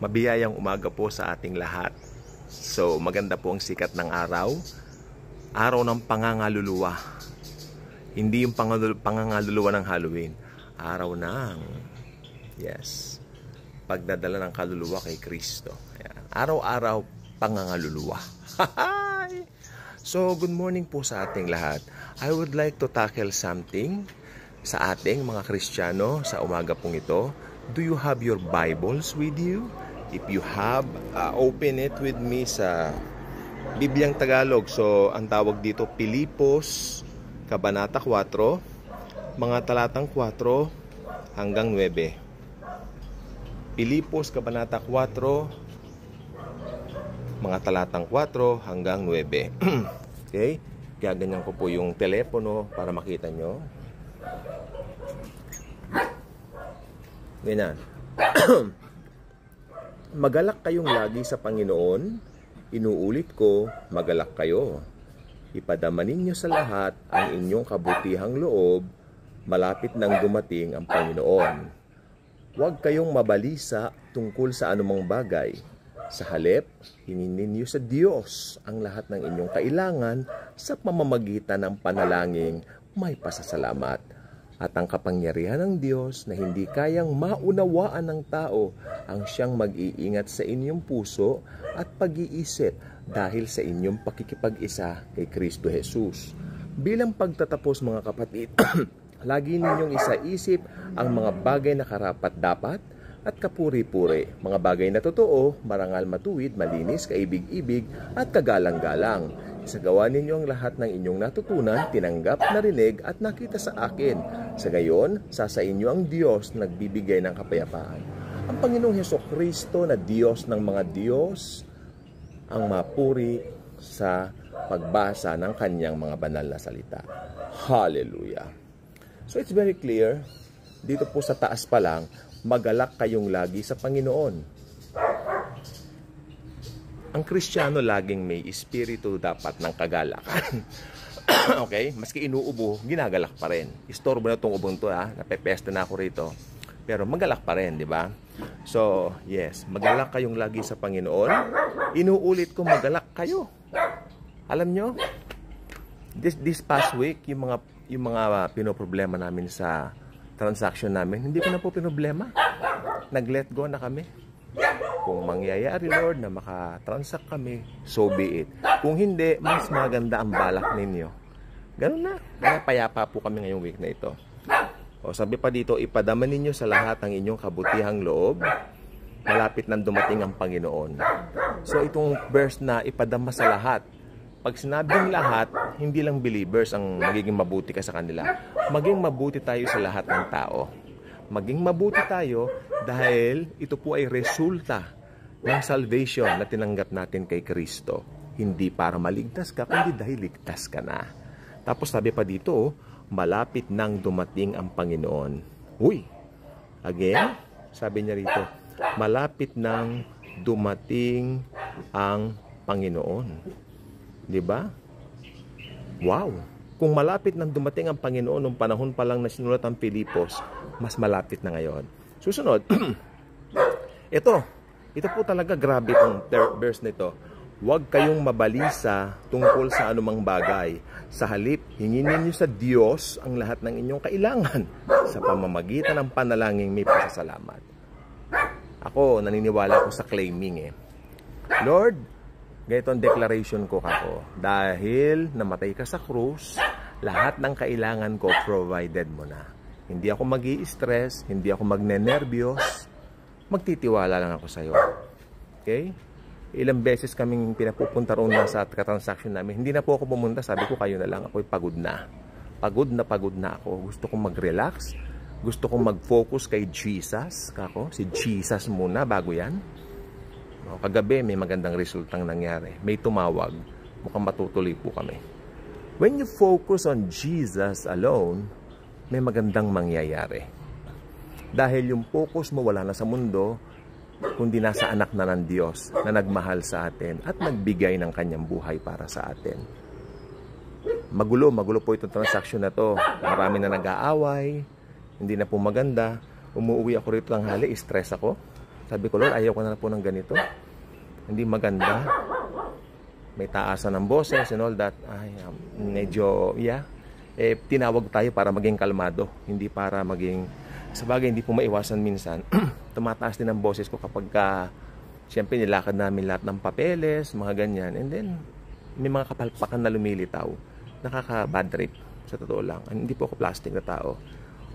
Mabiyayang umaga po sa ating lahat. So, maganda po ang sikat ng araw. Araw ng pangangaluluwa. Hindi yung pangangaluluwa ng Halloween. Araw ng, pagdadala ng kaluluwa kay Kristo. Ayan. Araw-araw pangangaluluwa. So, good morning po sa ating lahat. I would like to tackle something sa ating mga Kristiyano sa umaga pong ito. Do you have your Bibles with you? If you have, open it with me sa Bibliang Tagalog. So, ang tawag dito, Pilipos, Kabanata 4, mga talatang 4 hanggang 9. Pilipos, Kabanata 4, mga talatang 4 hanggang 9. Okay? Gaganyan ko po yung telepono para makita nyo. Ganyan. Magalak kayong lagi sa Panginoon. Inuulit ko, magalak kayo. Ipadama ninyo sa lahat ang inyong kabutihang loob. Malapit nang dumating ang Panginoon. Huwag kayong mabalisa tungkol sa anumang bagay. Sa halip, hingin ninyo sa Diyos ang lahat ng inyong kailangan sa pamamagitan ng panalangin may pasasalamat. At ang kapangyarihan ng Diyos na hindi kayang maunawaan ng tao ang siyang mag-iingat sa inyong puso at pag-iisip dahil sa inyong pakikipag-isa kay Kristo Jesus. Bilang pagtatapos mga kapatid, lagi ninyong isaisip ang mga bagay na karapat-dapat at kapuri-puri, mga bagay na totoo, marangal, matuwid, malinis, kaibig-ibig at kagalang-galang. Isagawa ninyo ang lahat ng inyong natutunan, tinanggap, narinig at nakita sa akin. Sa gayon, sa inyo ang Diyos nagbibigay ng kapayapaan. Ang Panginoong Hesukristo na Diyos ng mga Diyos ang mapuri sa pagbasa ng kanyang mga banal na salita. Hallelujah! So it's very clear, dito po sa taas pa lang, magalak kayong lagi sa Panginoon. Ang Kristiyano laging may espiritu dapat ng kagalakan. Okay? Maski inuubo, ginagalak pa rin. Istorbo na itong ubong to, napepesta na ako rito. Pero magalak pa rin, di ba? So, yes, magalak kayong lagi sa Panginoon. Inuulit ko, magalak kayo. Alam nyo, this past week, yung mga pinoproblema namin sa transaction namin, hindi ko na po pinoblema. Nag-let go na kami. Kung mangyayari, Lord, na makatransact kami, so be it. Kung hindi, mas maganda ang balak ninyo. Ganun na. Kaya payapa po kami ngayong week na ito. O sabi pa dito, ipadama ninyo sa lahat ang inyong kabutihang loob. Malapit nang dumating ang Panginoon. So itong verse na ipadama sa lahat. Pag sinabing lahat, hindi lang believers ang magiging mabuti ka sa kanila. Maging mabuti tayo sa lahat ng tao. Maging mabuti tayo dahil ito po ay resulta ng salvation na tinanggap natin kay Kristo. Hindi para maligtas ka, kundi dahil ligtas ka na. Tapos sabi pa dito, malapit nang dumating ang Panginoon. Uy! Again, sabi niya rito, malapit nang dumating ang Panginoon. Diba? Wow! Kung malapit nang dumating ang Panginoon nung panahon pa lang na sinulat ang Pilipos, mas malapit na ngayon. Susunod, ito po talaga grabe itong verse nito. Huwag kayong mabalisa tungkol sa anumang bagay. Sa halip, hingin ninyo sa Diyos ang lahat ng inyong kailangan sa pamamagitan ng panalangin may pasasalamat. Ako, naniniwala ko sa claiming Lord, ganito ang declaration ko kako. Dahil namatay ka sa krus, lahat ng kailangan ko provided mo na. Hindi ako mag-i-stress, hindi ako magne-nervyos. Magtitiwala lang ako sa iyo. Okay? Ilang beses kaming pinapupunta roon na sa transaction namin. Hindi na po ako pumunta. Sabi ko, kayo na lang. Ako'y pagod na. Pagod na ako. Gusto kong mag-relax. Gusto kong mag-focus kay Jesus. Kako, si Jesus muna bago yan. Kagabi, may magandang resultang nangyari. May tumawag. Mukhang matutuloy po kami. When you focus on Jesus alone, may magandang mangyayari. Dahil yung focus mo wala na sa mundo, kundi nasa anak na ng Diyos na nagmahal sa atin at nagbigay ng kanyang buhay para sa atin. Magulo po itong transaction na to. Marami na nag-aaway, hindi na po maganda. Umuwi ako rito tanghali, stress ako. Sabi ko, Lord, ayaw ko na po ng ganito. Hindi maganda. May taasan ng boses and all that. Ay, medyo, yeah. Tinawag tayo para maging kalmado. Hindi para maging, sabagay, hindi po maiwasan minsan. Tumataas din ang boses ko kapag siyempre nilakad namin lahat ng papeles, mga ganyan. And then, may mga kapalpakan na lumilitaw. Nakaka-bad trip, sa totoo lang. Hindi po ako plastic na tao.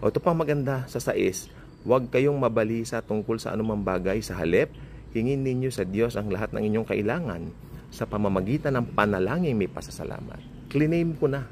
O ito pang maganda sa 6, huwag kayong mabalisa tungkol sa anumang bagay. Sa halip, hingin ninyo sa Diyos ang lahat ng inyong kailangan sa pamamagitan ng panalangin may pasasalamat. Cliname ko na.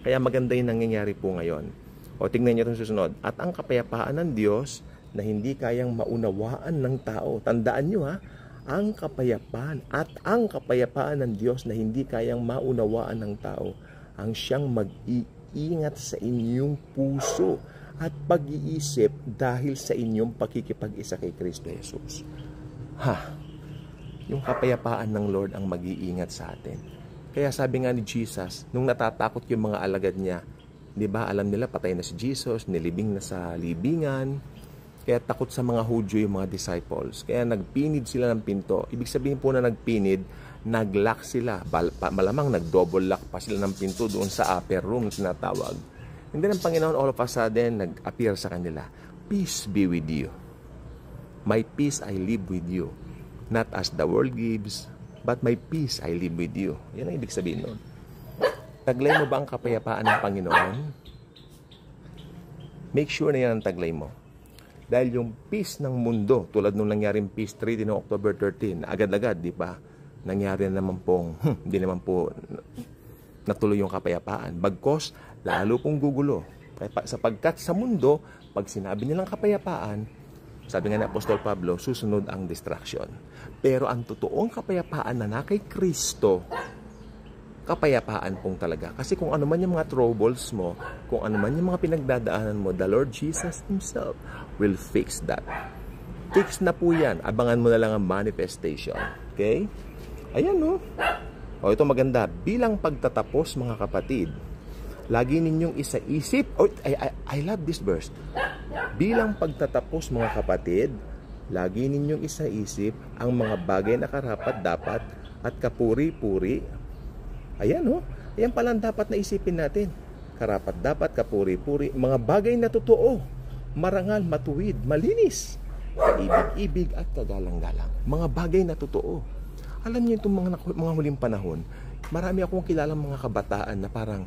Kaya maganda yung nangyayari po ngayon. O tingnan nyo itong susunod. At ang kapayapaan ng Diyos na hindi kayang maunawaan ng tao. Tandaan nyo ha, ang kapayapaan at ang kapayapaan ng Diyos na hindi kayang maunawaan ng tao ang siyang mag-iingat sa inyong puso at pag-iisip dahil sa inyong pakikipag-isa kay Kristo Jesus. Yung kapayapaan ng Lord ang mag-iingat sa atin. Kaya sabi nga ni Jesus, nung natatakot yung mga alagad niya, di ba, alam nila patay na si Jesus, nilibing na sa libingan, kaya takot sa mga Hudyo yung mga disciples. Kaya nagpinid sila ng pinto. Ibig sabihin po na nagpinid, nag-lock sila. Malamang nag-double lock pa sila ng pinto doon sa upper room na tinatawag. And then ang Panginoon all of a sudden nag-appear sa kanila. Peace be with you. My peace I live with you. Not as the world gives, but my peace I live with you. Yan ang ibig sabihin nun. Taglay mo ba ang kapayapaan ng Panginoon? Make sure na yan ang taglay mo. Dahil yung peace ng mundo, tulad nung nangyaring peace treaty noong October 13, agad-agad, di ba? Nangyari na naman pong, hindi naman po natuloy yung kapayapaan. Bagkos, lalo pong gugulo. Sapagkat sa mundo, pag sinabi nilang kapayapaan, sabi nga ni Apostol Pablo, susunod ang distraction. Pero ang totoong kapayapaan na kay Kristo, kapayapaan pong talaga. Kasi kung ano man yung mga troubles mo, kung ano man yung mga pinagdadaanan mo, the Lord Jesus Himself will fix that. Fix na po yan. Abangan mo na lang ang manifestation. Okay? Ayan, no? O, ito maganda. Bilang pagtatapos, mga kapatid, lagi ninyong isa-isip. Oh, I love this verse. Bilang pagtatapos, mga kapatid, lagi ninyong isa-isip ang mga bagay na karapat-dapat at kapuri-puri. Ayan, no? Ayan pala ang dapat na isipin natin. Karapat-dapat, kapuri-puri, mga bagay na totoo, marangal, matuwid, malinis, kaibig-ibig at kagalang-galang. Mga bagay na totoo. Alam niyo itong mga huling panahon, marami akong kilalang mga kabataan na parang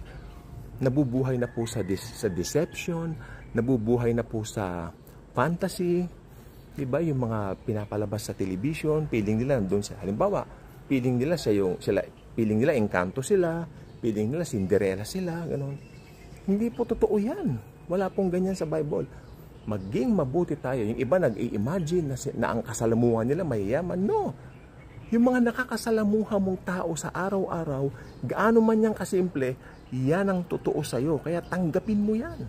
nabubuhay na po sa deception, nabubuhay na po sa fantasy, diba? Yung mga pinapalabas sa television, feeling nila doon sa, halimbawa, feeling nila feeling nila engkanto sila, feeling nila Cinderella sila, gano'n. Hindi po totoo yan. Wala pong ganyan sa Bible. Maging mabuti tayo. Yung iba nag-i-imagine na ang kasalamuhan nila mayayaman. No. Yung mga nakakasalamuha mong tao sa araw-araw, gaano man yang kasimple, yan ang totoo sa'yo. Kaya tanggapin mo yan.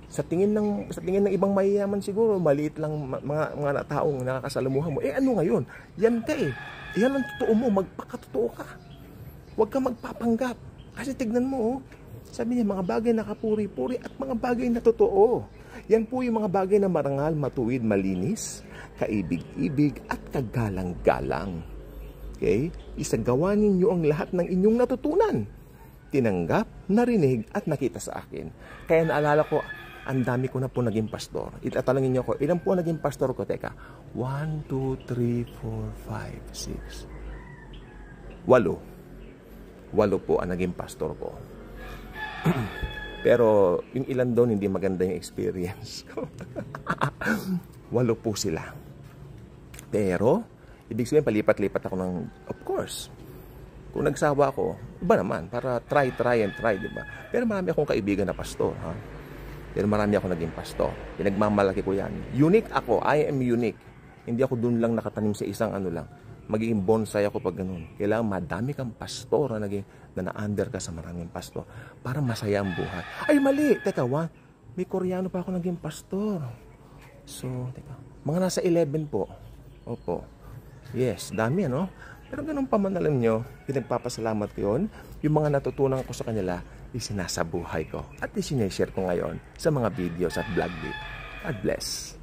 Sa tingin ng ibang mayayaman siguro, maliit lang mga taong nakakasalamuha mo. Ano ngayon? Yan ka eh. Yan ang totoo mo. Magpakatotoo ka. Huwag ka magpapanggap. Kasi tignan mo, sabi niya, mga bagay na kapuri-puri at mga bagay na totoo. Yan po yung mga bagay na marangal, matuwid, malinis, kaibig-ibig at kagalang-galang. Okay? Isagawa ninyo ang lahat ng inyong natutunan. Tinanggap, narinig at nakita sa akin. Kaya naalala ko, ang dami ko na po naging pastor. Itatanungin niyo ako, ilan po naging pastor ko? Teka, 1, 2, 3, 4, 5, 6. 8 po ang naging pastor ko. Pero yung ilan doon hindi maganda yung experience ko. 8 po sila. Pero ibig sabihin palipat-lipat ako ng, of course, kung nagsawa ako, iba naman, para try and try, di ba? Pero marami akong kaibigan na pastor, ha? Pero marami ako naging pastor. Pinagmamalaki ko yan. Unique ako. I am unique. Hindi ako doon lang nakatanim sa isang ano lang. Magiging bonsai ako pag ganun. Kailangan madami kang pastor na na-under ka sa maraming pastor para masaya ang buhay. Ay, mali! Teka, may Koreano pa ako naging pastor. So, teka, mga nasa 11 po. Opo. Yes, dami ano? Pero ganun pa man alam nyo, pinagpapasalamat ko yun. Yung mga natutunan ko sa kanila, isinasabuhay ko. At isineshare ko ngayon sa mga videos at vlog dito. God bless.